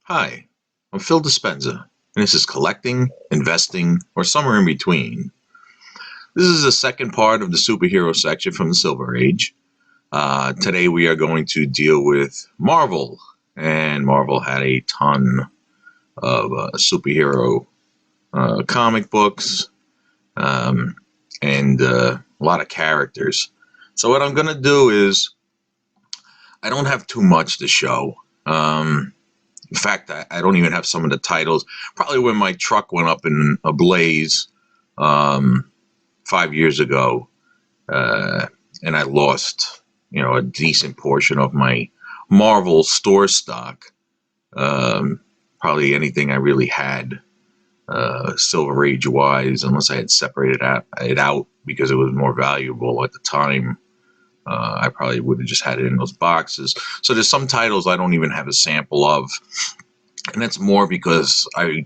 Hi, I'm Phil Dispenza, and this is Collecting, Investing, or Somewhere in Between. This is the second part of the superhero section from the Silver Age. Today we are going to deal with Marvel, and Marvel had a ton of superhero comic books and a lot of characters. So what I'm going to do is, I don't have too much to show. In fact, I don't even have some of the titles. Probably when my truck went up in a blaze 5 years ago, and I lost, a decent portion of my Marvel store stock. Probably anything I really had, Silver Age wise, unless I had separated it out because it was more valuable at the time. I probably would have just had it in those boxes. So there's some titles I don't even have a sample of. And that's more because I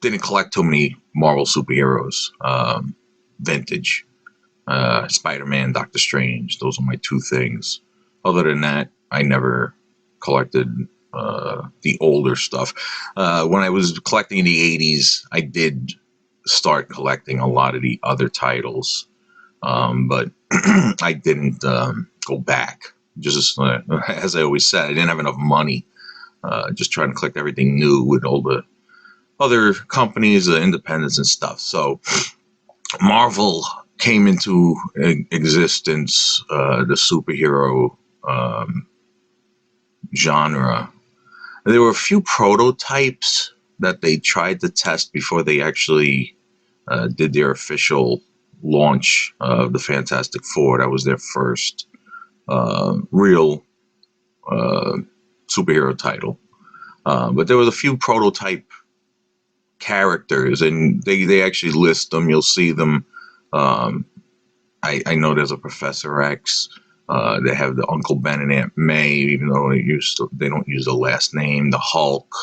didn't collect too many Marvel superheroes. Vintage, Spider-Man, Doctor Strange. Those are my two things. Other than that, I never collected the older stuff. When I was collecting in the 80s, I did start collecting a lot of the other titles. But I didn't go back. Just as I always said, I didn't have enough money. Just trying to collect everything new with all the other companies, the independents and stuff. So Marvel came into existence, the superhero genre. There were a few prototypes that they tried to test before they actually did their official launch of the Fantastic Four. That was their first real superhero title. But there was a few prototype characters, and they actually list them. You'll see them. I know there's a Professor X. They have the Uncle Ben and Aunt May, even though they don't use the last name. The Hulk.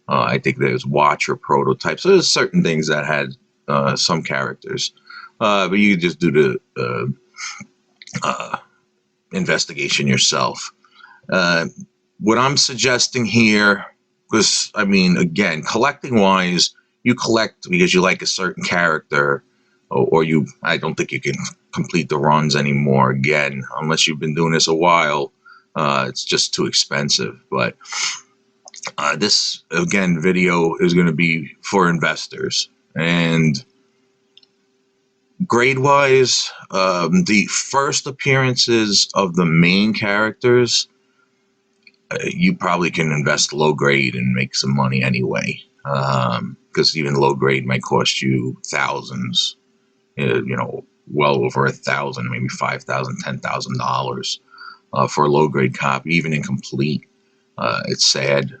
I think there's Watcher prototypes. So there's certain things that had some characters. But you could just do the investigation yourself. What I'm suggesting here, because, again, collecting wise, you collect because you like a certain character, or I don't think you can complete the runs anymore again, unless you've been doing this a while. It's just too expensive. But this, again, video is going to be for investors. And grade wise, the first appearances of the main characters, you probably can invest low grade and make some money anyway. Because even low grade might cost you thousands, well over $1,000, maybe $5,000, $10,000 for a low grade copy, even incomplete. It's sad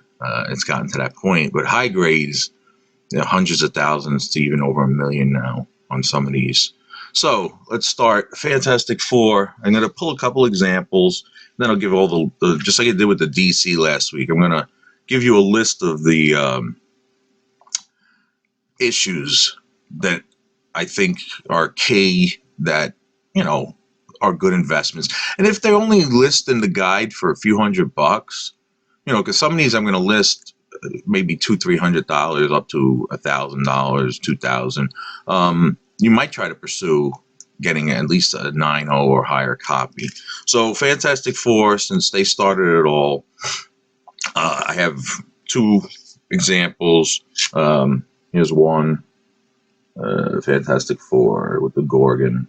it's gotten to that point. But high grades, hundreds of thousands to even over $1 million now on some of these. So let's start. Fantastic Four. I'm going to pull a couple examples. Then I'll give all the just like I did with the DC last week. I'm going to give you a list of the issues that I think are key, that are good investments. And if they're only listing the guide for a few $100, because some of these I'm going to list maybe $200-$300 up to $1,000, $2,000. You might try to pursue getting at least a 9.0 or higher copy. So Fantastic Four, since they started it all, I have two examples. Here's one, Fantastic Four with the Gorgon.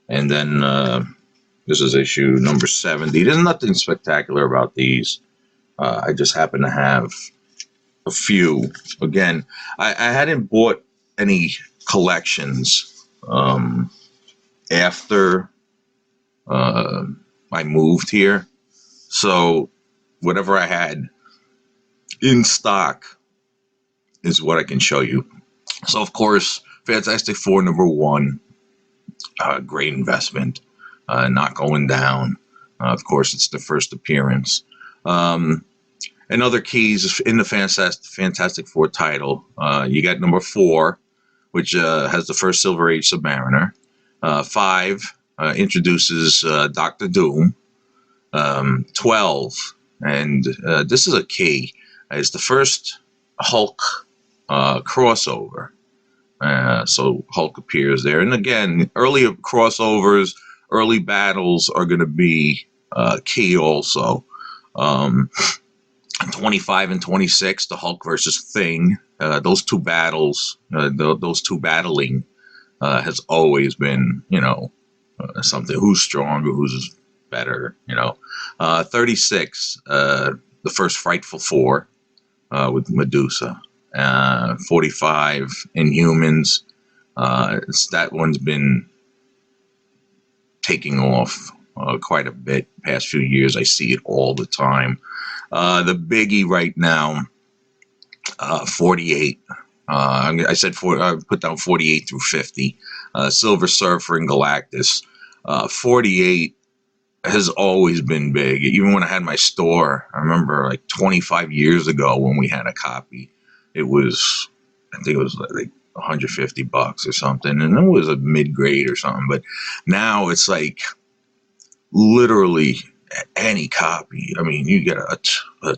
And then this is issue number 70. There's nothing spectacular about these. I just happen to have a few. Again, I hadn't bought any collections after I moved here. So whatever I had in stock is what I can show you. So, of course, Fantastic Four number 1, great investment, not going down. Of course, it's the first appearance. And other keys in the Fantastic Four title, you got number 4, which has the first Silver Age Submariner. 5 introduces Doctor Doom. 12, and this is a key. It's the first Hulk crossover. So Hulk appears there. And again, early crossovers, early battles are going to be key also. Um, 25 and 26, the Hulk versus Thing. Those two battles, those two battling has always been, something. Who's stronger, who's better, 36, the first Frightful Four with Medusa. 45, Inhumans. That one's been taking off quite a bit past few years. I see it all the time. The biggie right now, 48. I said I put down 48 through 50. Silver Surfer and Galactus. 48 has always been big. Even when I had my store, I remember like 25 years ago when we had a copy, it was, I think it was like $150 or something, and it was a mid grade or something. But now it's like literally any copy. I mean, you get a 2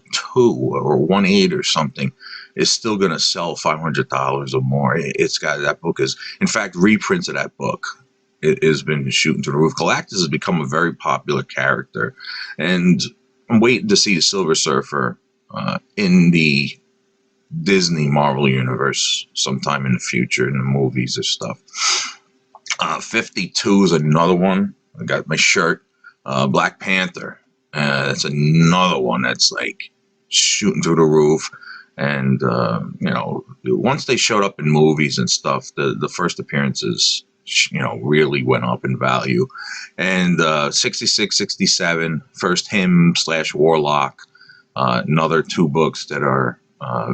or 1/8 or something, is still going to sell $500 or more. It's got, that book is, in fact, reprints of that book. It has been shooting to the roof. Galactus has become a very popular character, and I'm waiting to see the Silver Surfer in the Disney Marvel universe sometime in the future in the movies or stuff. 52 is another one. I got my shirt. Black Panther. That's another one that's like shooting through the roof. And, once they showed up in movies and stuff, the first appearances, really went up in value. And 66, 67, first him / Warlock. Another 2 books that are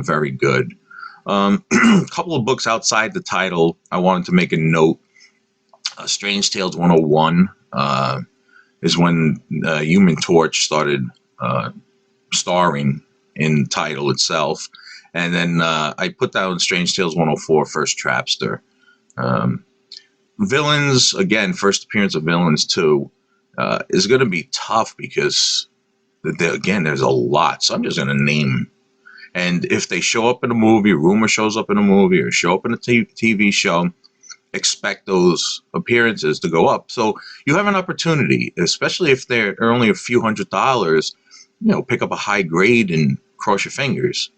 very good. A couple of books outside the title, I wanted to make a note. Strange Tales 101 is when Human Torch started starring in the title itself. And then I put down Strange Tales 104, First Trapster. Villains, again, first appearance of Villains 2 is going to be tough because, again, there's a lot. So I'm just going to name. And if they show up in a movie, rumor shows up in a movie, or show up in a TV show, expect those appearances to go up. So you have an opportunity, especially if they're only a few $100s, pick up a high grade and cross your fingers.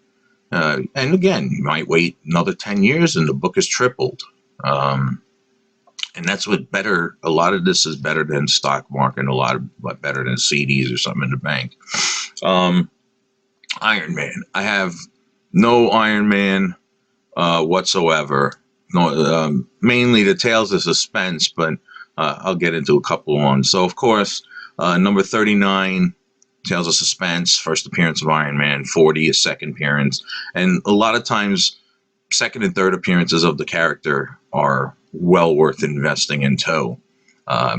And again, you might wait another 10 years and the book is tripled. And that's what better, a lot of this is better than stock market, a lot better than CDs or something in the bank. Iron Man. I have no Iron Man whatsoever. No, mainly the Tales of Suspense, but I'll get into a couple ones. So, of course, number 39, Tales of Suspense, first appearance of Iron Man. 40, a second appearance. And a lot of times, second and third appearances of the character are well worth investing into,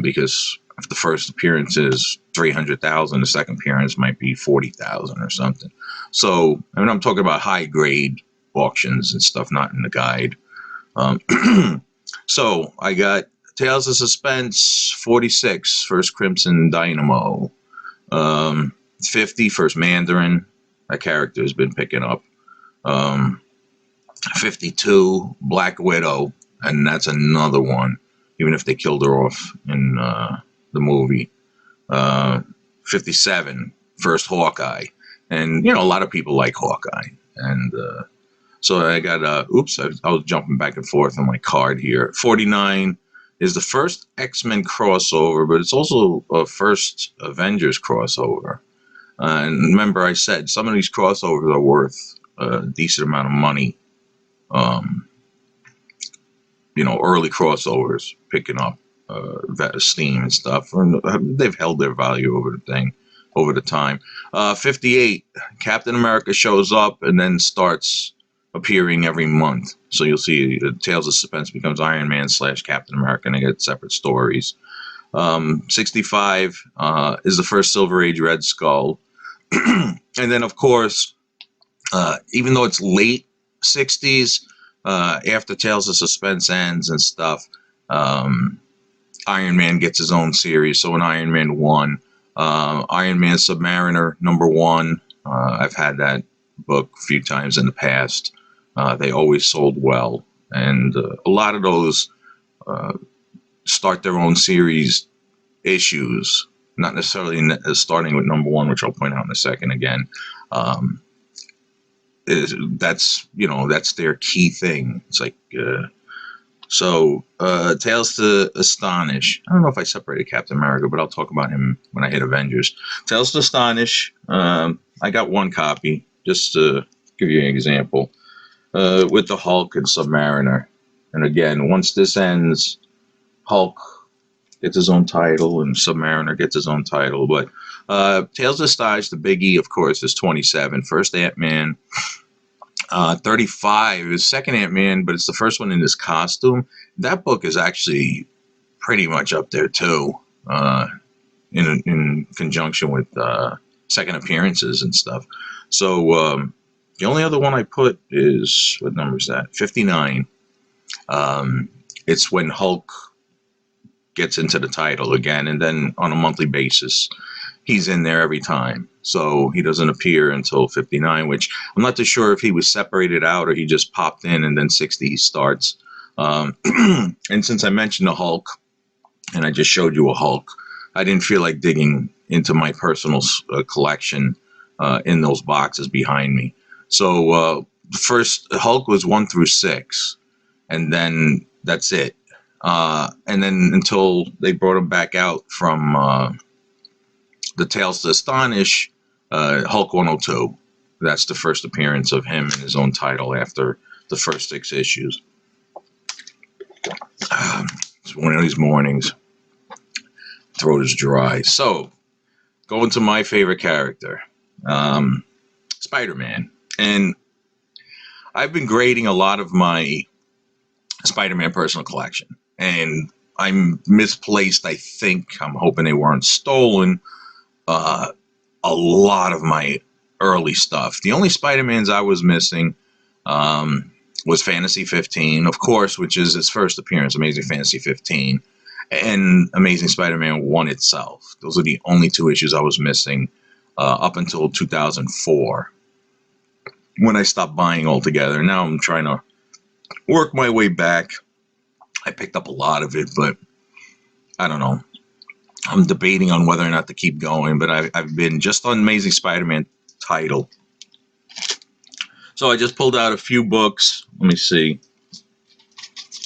because if the first appearance is 300,000, the second appearance might be 40,000 or something. So, I'm talking about high grade auctions and stuff, not in the guide. So I got Tales of Suspense 46, First Crimson Dynamo. 50, First Mandarin. That character has been picking up. 52, Black Widow, and that's another one, even if they killed her off in the movie. 57, First Hawkeye. And, a lot of people like Hawkeye. And so I got, I was jumping back and forth on my card here. 49 is the first X-Men crossover, but it's also a first Avengers crossover. And remember, I said some of these crossovers are worth a decent amount of money. Early crossovers picking up steam and stuff. They've held their value over the time. 58, Captain America shows up and then starts appearing every month. So you'll see Tales of Suspense becomes Iron Man / Captain America, and they get separate stories. 65 is the first Silver Age Red Skull. And then, of course, even though it's late 60s, after Tales of Suspense ends and stuff, Iron Man gets his own series. So in Iron Man 1, Iron Man Submariner #1, I've had that book a few times in the past. They always sold well. And a lot of those uh, start their own series issues, not necessarily starting with number one, which I'll point out in a second again. Um, that's their key thing. It's like Tales to Astonish. I don't know if I separated Captain America, but I'll talk about him when I hit Avengers. Tales to Astonish. I got one copy just to give you an example with the Hulk and Submariner. And again, once this ends, Hulk gets his own title and Submariner gets his own title. But Tales of Astonish, the biggie, of course, is 27. First Ant-Man. 35 is second Ant-Man, but it's the first one in this costume. That book is actually pretty much up there too, in conjunction with second appearances and stuff. So the only other one I put is, what number is that? 59. It's when Hulk gets into the title again, and then on a monthly basis, he's in there every time. So he doesn't appear until 59, which I'm not too sure if he was separated out or he just popped in and then 60 starts. And since I mentioned the Hulk, and I just showed you a Hulk, I didn't feel like digging into my personal collection in those boxes behind me. So the first Hulk was 1 through 6, and then that's it. And then until they brought him back out from the Tales to Astonish, Hulk 102. That's the first appearance of him in his own title after the first 6 issues. It's one of these mornings. Throat is dry. So, going to my favorite character, Spider-Man. And I've been grading a lot of my Spider-Man personal collection. And I'm misplaced, I think. I'm hoping they weren't stolen. A lot of my early stuff. The only Spider-Mans I was missing was Fantasy 15, of course, which is its first appearance, Amazing Fantasy 15, and Amazing Spider-Man 1 itself. Those are the only 2 issues I was missing up until 2004, when I stopped buying altogether. Now I'm trying to work my way back. I picked up a lot of it, but I don't know. I'm debating on whether or not to keep going, but I've been just on Amazing Spider-Man title. So I just pulled out a few books. Let me see.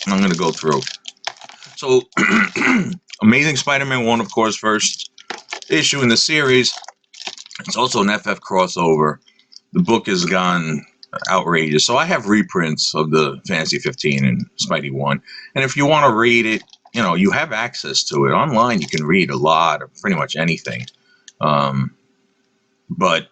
I'm going to go through. So Amazing Spider-Man 1, of course, first issue in the series. It's also an FF crossover. The book has gone outrageous. So I have reprints of the Fantasy 15 and Spidey 1. And if you want to read it, you have access to it. Online, you can read a lot of pretty much anything. But,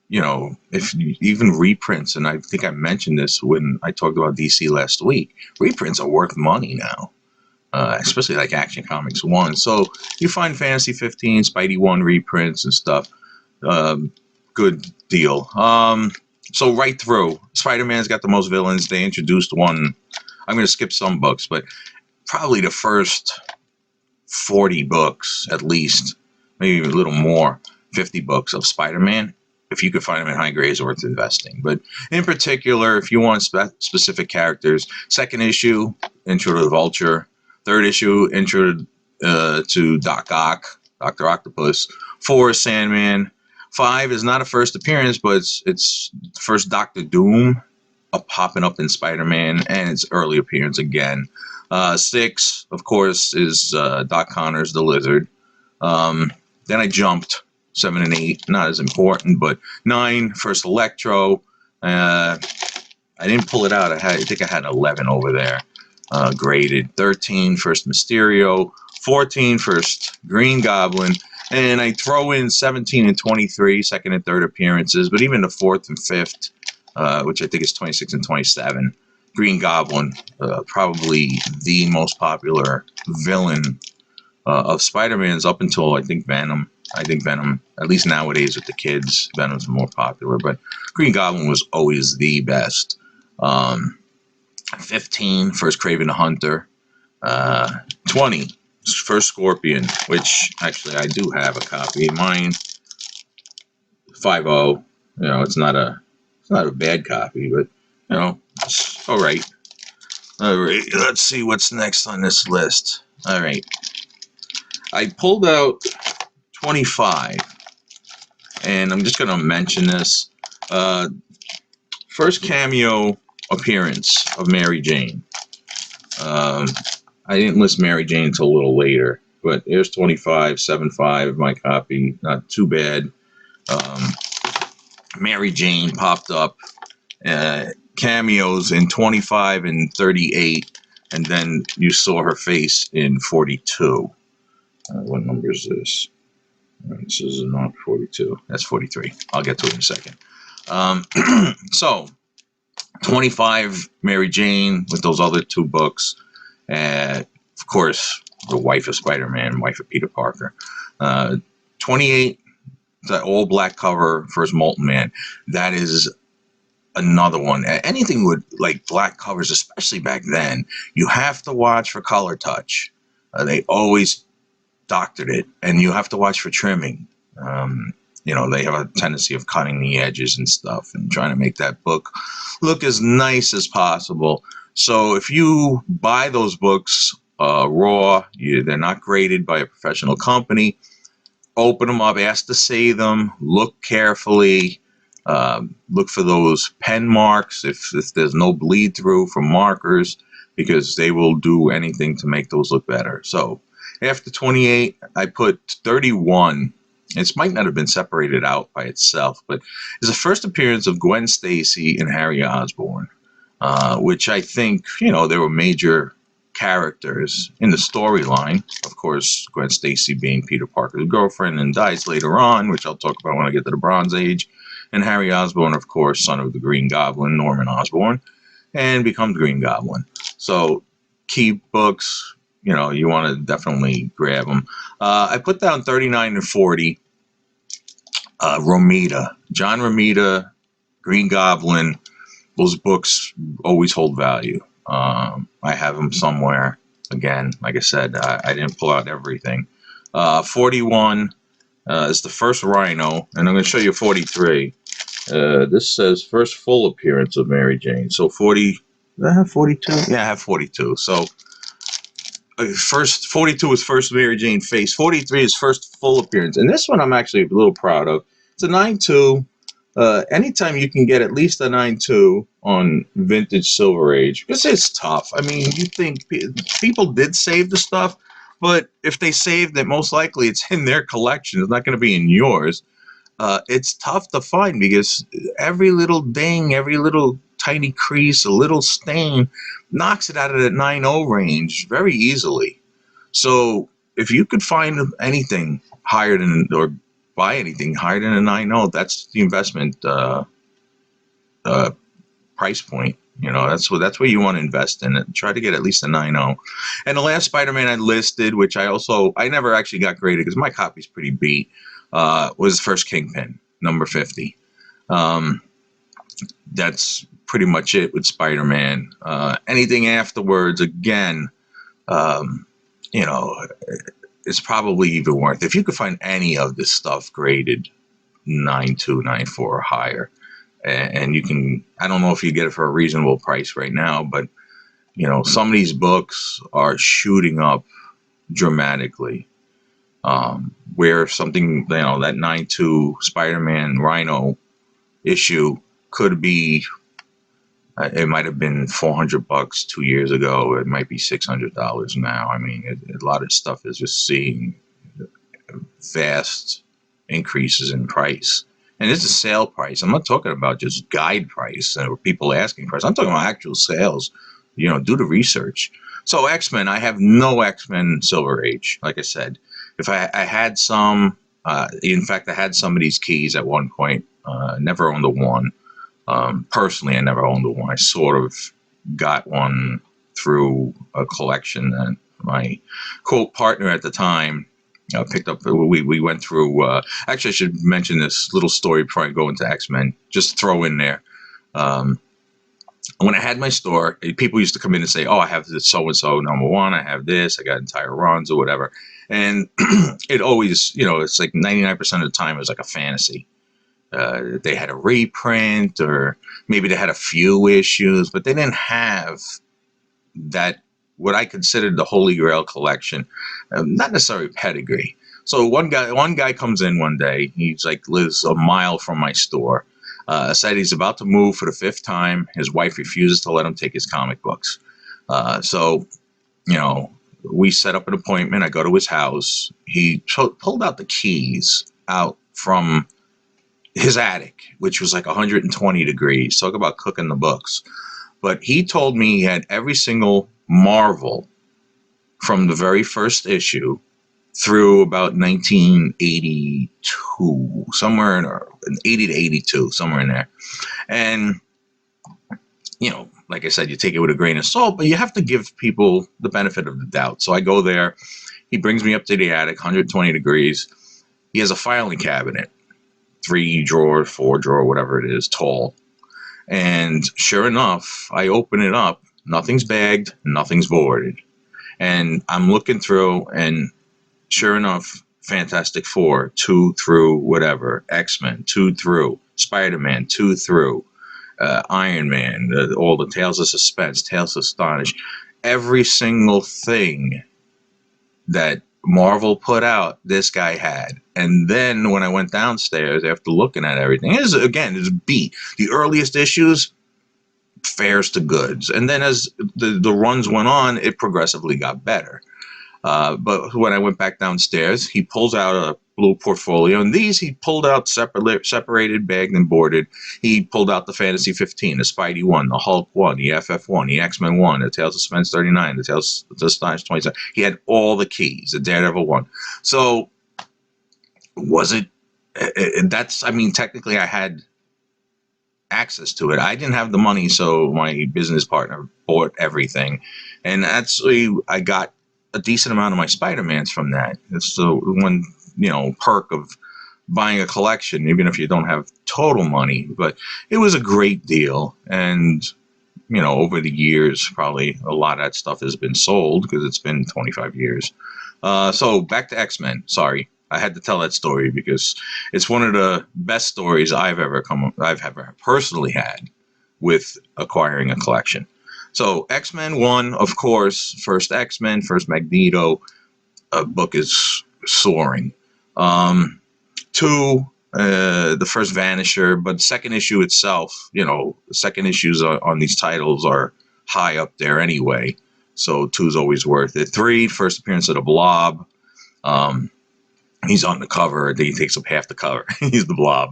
if even reprints, and I think I mentioned this when I talked about DC last week, reprints are worth money now, especially like Action Comics 1. So you find Fantasy 15, Spidey 1 reprints and stuff. Good deal. So right through, Spider-Man's got the most villains. They introduced one. I'm going to skip some books, but probably the first 40 books, at least, maybe a little more, 50 books of Spider-Man. If you could find them in high grades, worth investing. But in particular, if you want specific characters, second issue, Intro to the Vulture. Third issue, Intro to Doc Ock, Dr. Octopus. 4 is Sandman. 5 is not a first appearance, but it's first Doctor Doom popping up in Spider-Man, and its early appearance again. 6, of course, is Doc Connors, the Lizard. Then I jumped 7 and 8, not as important, but 9, first Electro. I didn't pull it out. I think I had 11 over there graded. 13, first Mysterio. 14, first Green Goblin. And I throw in 17 and 23, second and third appearances, but even the 4th and 5th, which I think is 26 and 27. Green Goblin, probably the most popular villain of Spider-Man's up until, I think, Venom. I think Venom, at least nowadays with the kids, Venom's more popular, but Green Goblin was always the best. 15, first Kraven the Hunter. 20, first Scorpion, which actually I do have a copy. Mine, 5.0. It's not a It's not a bad copy, but it's all right. All right, let's see what's next on this list. All right, I pulled out 25, and I'm just gonna mention this. First cameo appearance of Mary Jane. I didn't list Mary Jane until a little later, but here's 25, 7.5, my copy. Not too bad. Mary Jane popped up. Cameos in 25 and 38, and then you saw her face in 42. What number is this? This is not 42. That's 43. I'll get to it in a second. So, 25, Mary Jane with those other two books. Of course, the wife of Spider-Man, wife of Peter Parker. 28, the all-black cover, first Molten Man. That is another one. Anything with like black covers, especially back then, you have to watch for color touch. They always doctored it, and you have to watch for trimming. They have a tendency of cutting the edges and stuff and trying to make that book look as nice as possible. So if you buy those books raw, they're not graded by a professional company, open them up, ask to save them, look carefully. Look for those pen marks if there's no bleed through from markers, because they will do anything to make those look better. So after 28, I put 31. It might not have been separated out by itself, but it's the first appearance of Gwen Stacy and Harry Osborn, which I think, they were major characters in the storyline. Of course, Gwen Stacy being Peter Parker's girlfriend and dies later on, which I'll talk about when I get to the Bronze Age. And Harry Osborn, of course, son of the Green Goblin, Norman Osborn, and becomes Green Goblin. So key books, you want to definitely grab them. I put down 39 and 40. Romita, John Romita, Green Goblin. Those books always hold value. I have them somewhere. Again, like I said, I didn't pull out everything. 41 is the first Rhino, and I'm going to show you 43. This says first full appearance of Mary Jane. So 40, did I have 42? Yeah, I have 42. So first 42 is first Mary Jane face. 43 is first full appearance. And this one I'm actually a little proud of. It's a 9.2. Anytime you can get at least a 9.2 on vintage Silver Age, because it's tough. I mean, you think people did save the stuff, but if they saved it, most likely it's in their collection. It's not going to be in yours. It's tough to find because every little ding, every little tiny crease, a little stain knocks it out of that 9.0 range very easily. So if you could find anything higher than, or buy anything higher than a 9.0, that's the investment price point. That's where you want to invest in it. Try to get at least a 9.0. And the last Spider-Man I listed, which I never actually got graded because my copy's pretty beat, was the first Kingpin, number 50. That's pretty much it with Spider-Man. Anything afterwards, again, it's probably even worth it. If you could find any of this stuff graded 9.2, 9.4 or higher, and you can, I don't know if you get it for a reasonable price right now, but some of these books are shooting up dramatically. Where something, that 9.2 Spider-Man Rhino issue could be, it might have been $400 2 years ago. It might be $600 now. I mean, a lot of stuff is just seeing vast increases in price. And it's a sale price. I'm not talking about just guide price or people asking price. I'm talking about actual sales. Do the research. So X-Men, I have no X-Men Silver Age. Like I said, if I had some, in fact, I had some of these keys at one point. Never owned the one. Personally, I never owned the one. I sort of got one through a collection that my quote partner at the time picked up. We went through. Actually, I should mention this little story before I go into X-Men. Just throw in there. When I had my store, people used to come in and say, "Oh, I have this so-and-so number one. I have this. I got entire runs or whatever." And it always, it's like 99% of the time it was like a fantasy. they had a reprint, or maybe they had a few issues, but they didn't have that, what I considered the Holy Grail collection, not necessarily pedigree. So one guy comes in one day. He's like, lives a mile from my store. Said he's about to move for the 5th time. His wife refuses to let him take his comic books. So, we set up an appointment. I go to his house. He pulled out the keys out from his attic, which was like 120 degrees. Talk about cooking the books. But he told me he had every single Marvel from the very first issue through about 1982, somewhere in 80 to 82, somewhere in there. And, like I said, you take it with a grain of salt, but you have to give people the benefit of the doubt. So I go there. He brings me up to the attic, 120 degrees. He has a filing cabinet, 3 drawer, 4 drawer, whatever it is, tall. And sure enough, I open it up. Nothing's bagged, nothing's boarded. And I'm looking through, and sure enough, Fantastic Four, 2 through whatever, X-Men, 2 through, Spider-Man, 2 through, Iron Man, all the Tales of Suspense, Tales of Astonish, every single thing that Marvel put out, this guy had. And then when I went downstairs after looking at everything, it's beat. The earliest issues, fares to goods. And then as the runs went on, it progressively got better. But when I went back downstairs, he pulls out a blue portfolio, and these he pulled out separated, bagged, and boarded. He pulled out the Fantasy 15, the Spidey 1, the Hulk 1, the FF 1, the X-Men 1, the Tales of Suspense 39, the Tales of Astonish 27. He had all the keys, the Daredevil 1. So was it, technically I had access to it. I didn't have the money, so my business partner bought everything. And actually, I got a decent amount of my Spider-Mans from that. It's the one, perk of buying a collection, even if you don't have total money. But it was a great deal. And, over the years, probably a lot of that stuff has been sold because it's been 25 years. So back to X-Men. Sorry, I had to tell that story because it's one of the best stories I've ever personally had with acquiring a collection. So X-Men 1, of course, first X-Men, first Magneto, book is soaring. 2, the first Vanisher, but second issue itself, the second issues on these titles are high up there anyway. So 2 is always worth it. 3, first appearance of the Blob. He's on the cover. He takes up half the cover. He's the Blob.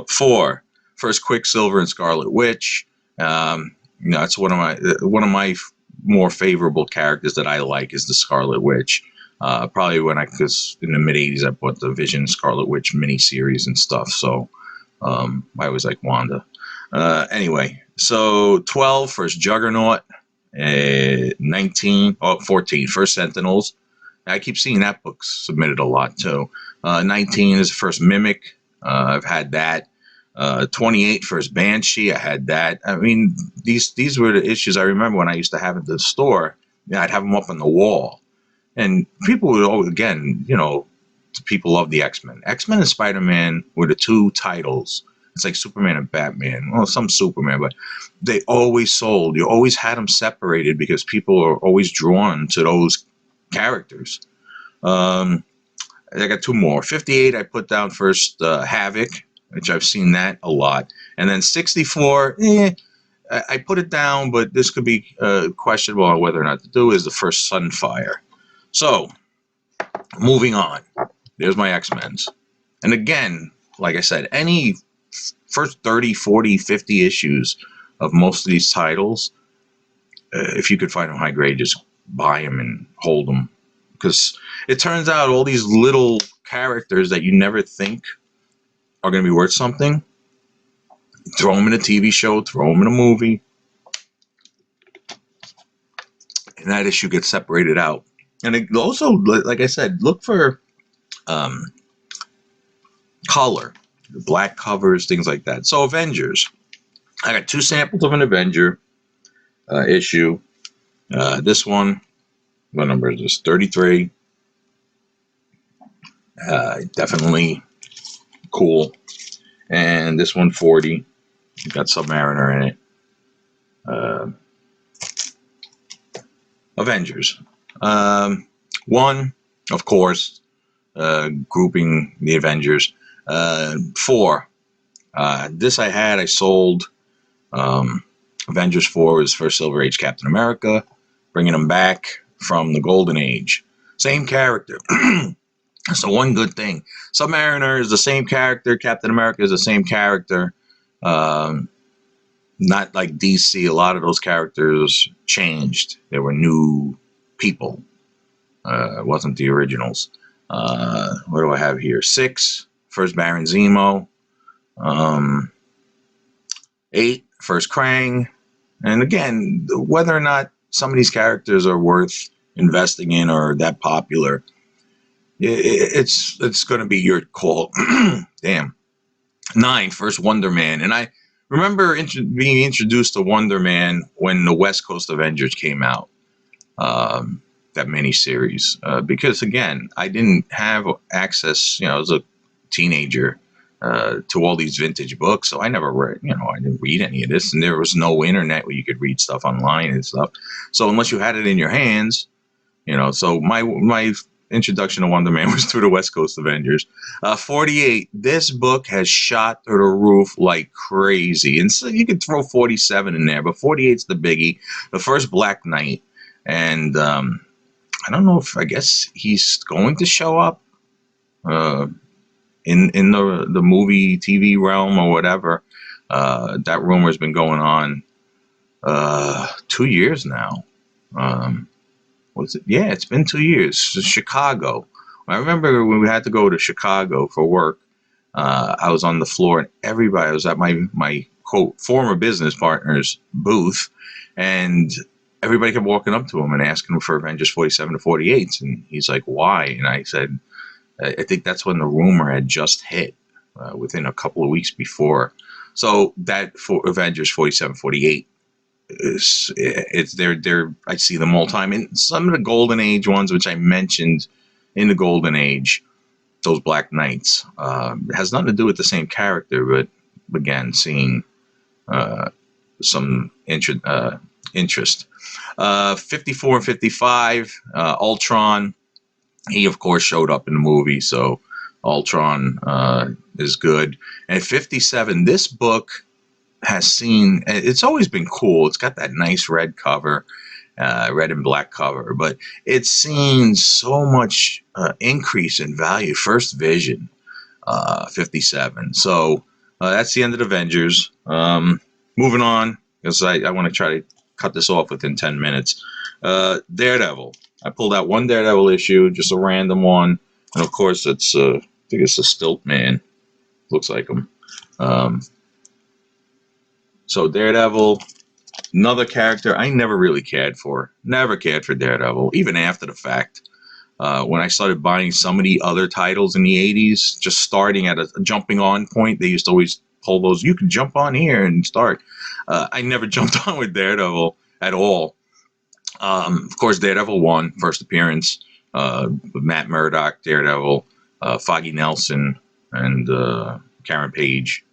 4, first Quicksilver and Scarlet Witch. It's one of my more favorable characters that I like is the Scarlet Witch. Probably because in the mid '80s I bought the Vision Scarlet Witch miniseries and stuff. So I always like Wanda. Anyway, so 12, first Juggernaut. 14, first Sentinels. I keep seeing that book submitted a lot too. 19 is the first Mimic. I've had that. 28, first Banshee. I had that. I mean, these were the issues I remember when I used to have at the store. I'd have them up on the wall. And people would, people love the X-Men. X-Men and Spider-Man were the 2 titles. It's like Superman and Batman. Well, some Superman, but they always sold. You always had them separated because people are always drawn to those characters. I got 2 more. 58, I put down first Havoc, which I've seen that a lot. And then 64, I put it down, but this could be questionable on whether or not to do, is the first Sunfire. So, moving on. There's my X-Men's. And again, like I said, any first 30, 40, 50 issues of most of these titles, if you could find them high grade, just buy them and hold them. Because it turns out all these little characters that you never think are going to be worth something, throw them in a TV show, throw them in a movie, and that issue gets separated out. And it also, like I said, look for color, black covers, things like that. So Avengers. I got 2 samples of an Avenger issue. This one, what number is this? 33. Definitely cool. and this one 40. Got Submariner in it. Uh, Avengers. One, of course, grouping the Avengers. Four. This I sold. Um, Avengers 4 was for Silver Age Captain America, bringing him back from the Golden Age. Same character. That's the one good thing. Submariner is the same character. Captain America is the same character. Um, Not like DC. A lot of those characters changed. They were new people. It wasn't the originals. What do I have here? 6, first Baron Zemo. 8, first Krang. And again, whether or not some of these characters are worth investing in or that popular, it's going to be your call. Damn. 9, first Wonder Man. And I remember being introduced to Wonder Man when the West Coast Avengers came out, that miniseries. Because, again, I didn't have access, as a teenager, to all these vintage books. So I never read, I didn't read any of this. And there was no internet where you could read stuff online and stuff. So unless you had it in your hands, so my introduction to Wonder Man was through the West Coast Avengers. 48, this book has shot through the roof like crazy. And so you could throw 47 in there, but 48's the biggie. The first Black Knight. And I don't know I guess he's going to show up in the movie, TV realm or whatever. That rumor has been going on 2 years now. Was it? Yeah, it's been 2 years. Chicago. I remember when we had to go to Chicago for work. I was on the floor, and everybody was at my quote former business partner's booth, and everybody kept walking up to him and asking him for Avengers 47 to 48, and he's like, "Why?" And I said, "I think that's when the rumor had just hit, within a couple of weeks before." So that for Avengers 47, 48. It's they're I see them all the time. And some of the Golden Age ones, which I mentioned in the Golden Age, those Black Knights, has nothing to do with the same character, but again, seeing some interest. 54 and 55, Ultron. He of course showed up in the movie, so Ultron is good. And 57, this book it's always been cool. It's got that nice red cover, red and black cover, but it's seen so much increase in value. First Vision, 57. So that's the end of the Avengers. Moving on, because I want to try to cut this off within 10 minutes. Daredevil. I pulled out one Daredevil issue, just a random one. And of course, I think it's a Stilt Man. Looks like him. So Daredevil, another character I never really cared for. Never cared for Daredevil, even after the fact. When I started buying some of the other titles in the 80s, just starting at a jumping on point, they used to always pull those, you can jump on here and start. I never jumped on with Daredevil at all. Of course, Daredevil 1, first appearance, Matt Murdock, Daredevil, Foggy Nelson, and Karen Page.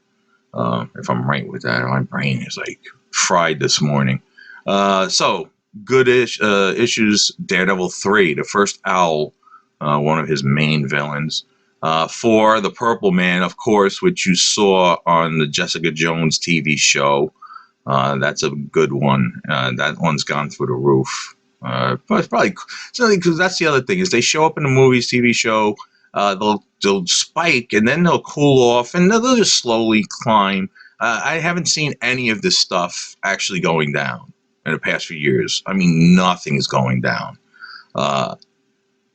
If I'm right with that, my brain is like fried this morning. So good issues. Daredevil 3, the first Owl, one of his main villains. 4, the Purple Man, of course, which you saw on the Jessica Jones TV show. That's a good one. That one's gone through the roof. But it's probably because that's the other thing is they show up in the movies, TV show. They'll spike and then they'll cool off and they'll just slowly climb. I haven't seen any of this stuff actually going down in the past few years. I mean, nothing is going down. The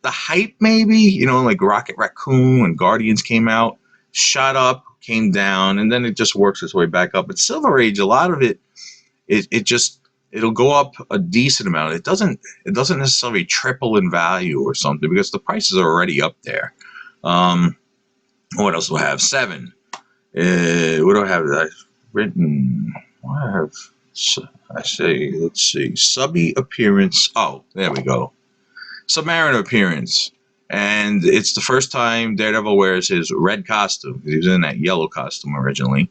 hype, maybe, like Rocket Raccoon and Guardians came out, shot up, came down, and then it just works its way back up. But Silver Age, a lot of it'll go up a decent amount. It doesn't necessarily triple in value or something because the prices are already up there. What else do I have? 7. What do I have? I've written. Let's see. Subby appearance. Oh, there we go. Submariner appearance. And it's the first time Daredevil wears his red costume. He was in that yellow costume originally.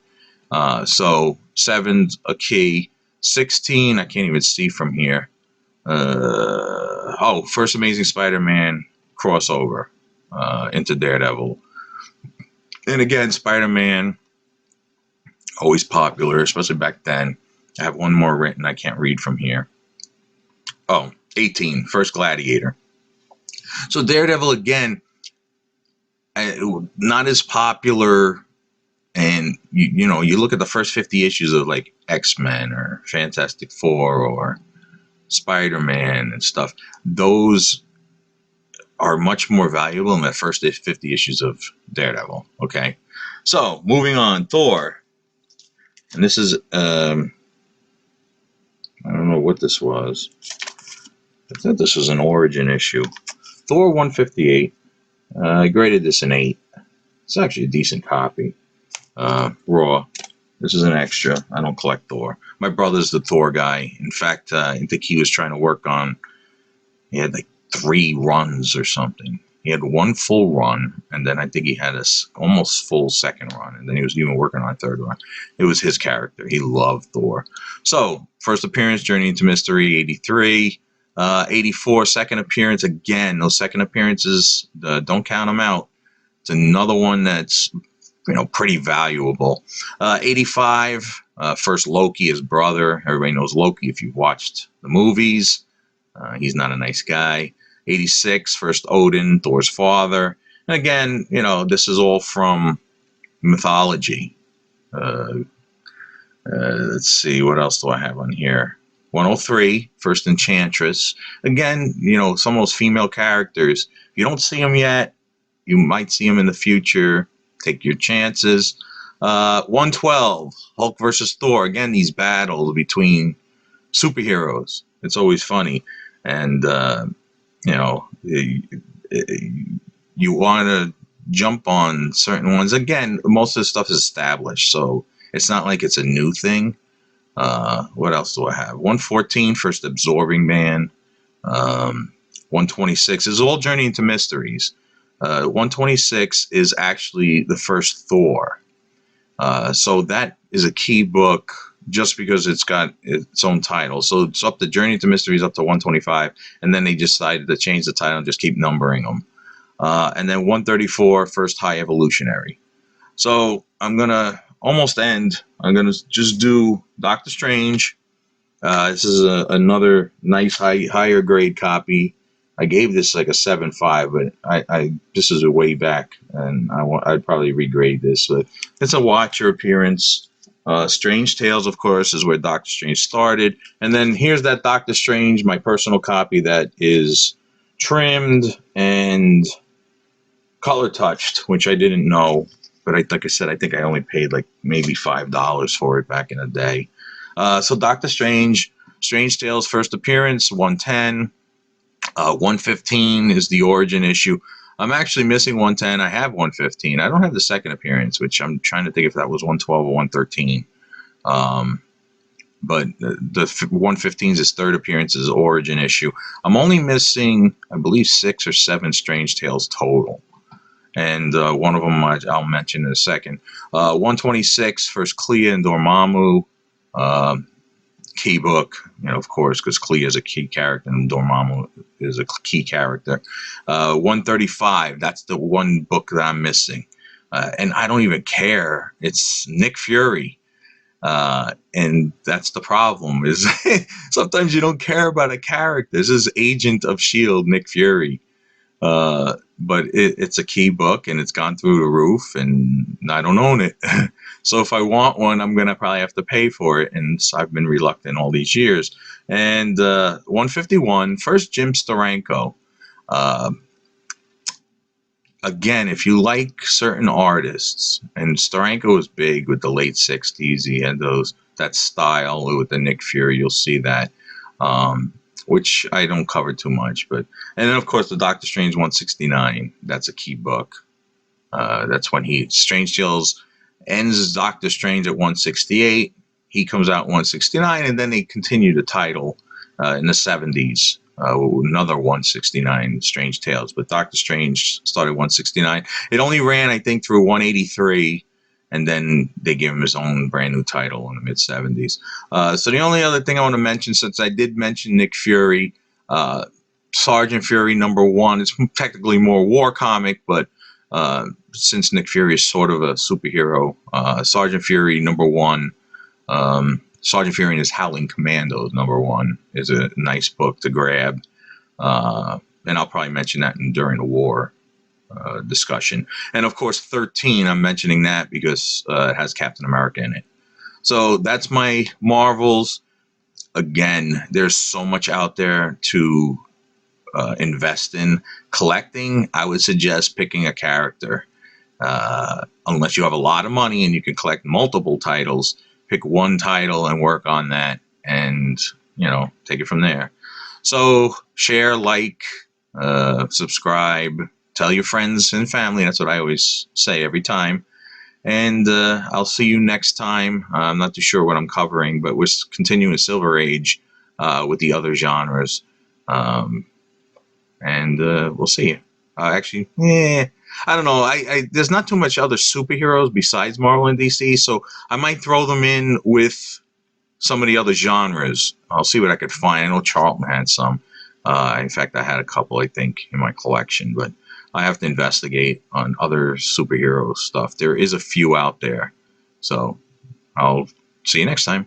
So 7's a key. 16, I can't even see from here. First Amazing Spider-Man crossover into Daredevil. And again, Spider-Man, always popular, especially back then. I have one more written I can't read from here. 18, First Gladiator. So Daredevil, again, not as popular. And, you look at the first 50 issues of like X-Men or Fantastic Four or Spider-Man and stuff. Those are much more valuable than the first 50 issues of Daredevil. Okay. So moving on, Thor. And this is, I don't know what this was. I thought this was an origin issue. Thor 158. I graded this an 8. It's actually a decent copy. Raw. This is an extra. I don't collect Thor. My brother's the Thor guy. In fact, I think he was trying to work on, he had like 3 runs or something. He had 1 full run, and then I think he had a almost full second run, and then he was even working on a 3rd run. It was his character. He loved Thor. So, first appearance, Journey into Mystery, 83. 84, second appearance. Again, those second appearances, don't count them out. It's another one that's, pretty valuable. 85, first Loki, his brother. Everybody knows Loki if you've watched the movies. He's not a nice guy. 86, first Odin, Thor's father. And again, this is all from mythology. Let's see, what else do I have on here? 103, first Enchantress. Again, some of those female characters, if you don't see them yet, you might see them in the future. Take your chances. 112, Hulk versus Thor. Again, these battles between superheroes. It's always funny. And, you want to jump on certain ones. Again, most of the stuff is established, so it's not like it's a new thing. What else do I have? 114, first Absorbing Man. 126 is all Journey into Mysteries. 126 is actually the first Thor. So that is a key book just because it's got its own title. So it's up to Journey into Mysteries up to 125, and then they decided to change the title and just keep numbering them. And then 134, first High Evolutionary. So I'm going to almost end. I'm going to just do Doctor Strange. This is another nice higher grade copy. I gave this like a 7.5, but this is a way back, and I'd probably regrade this. But it's a Watcher appearance. Strange Tales, of course, is where Doctor Strange started. And then here's that Doctor Strange, my personal copy that is trimmed and color touched, which I didn't know. But like I said, I think I only paid like maybe $5 for it back in the day. So Doctor Strange, Strange Tales, first appearance, 110. 115 is the origin issue. I'm actually missing 110. I have 115. I don't have the second appearance, which I'm trying to think if that was 112 or 113. But the 115 is his third appearance, is origin issue. I'm only missing, I believe, 6 or 7 Strange Tales total. And one of them I'll mention in a second. 126, first Clea and Dormammu. Key book, of course, because Clea is a key character and Dormammu is a key character. 135, that's the one book that I'm missing. And I don't even care. It's Nick Fury. And that's the problem, is sometimes you don't care about a character. This is Agent of S.H.I.E.L.D., Nick Fury. But it's a key book, and it's gone through the roof, and I don't own it. So if I want one, I'm going to probably have to pay for it, and so I've been reluctant all these years. And 151, first Jim Steranko. Again, if you like certain artists, and Steranko was big with the late 60s, he had that style with the Nick Fury, you'll see that. Which I don't cover too much, and then of course the Doctor Strange 169. That's a key book. That's when Strange Tales ends Doctor Strange at 168. He comes out 169, and then they continue the title in the 70s another 169 Strange Tales. But Doctor Strange started 169. It only ran, I think, through 183, and then they gave him his own brand new title in the mid 70s. So the only other thing I want to mention, since I did mention Nick Fury, Sergeant Fury #1, it's technically more war comic, but since Nick Fury is sort of a superhero, Sergeant Fury #1, Sergeant Fury and his Howling Commandos #1 is a nice book to grab. And I'll probably mention that during the war discussion. And of course, 13, I'm mentioning that because it has Captain America in it. So that's my Marvels. Again, there's so much out there to invest in. Collecting, I would suggest picking a character. Unless you have a lot of money and you can collect multiple titles, pick one title and work on that, and take it from there. So share, like, subscribe, tell your friends and family. That's what I always say every time. And I'll see you next time. I'm not too sure what I'm covering, but we're continuing Silver Age with the other genres. And we'll see. Actually, I don't know. There's not too much other superheroes besides Marvel and DC, so I might throw them in with some of the other genres. I'll see what I could find. I know Charlton had some. In fact, I had a couple, I think, in my collection, but I have to investigate on other superhero stuff. There is a few out there. So I'll see you next time.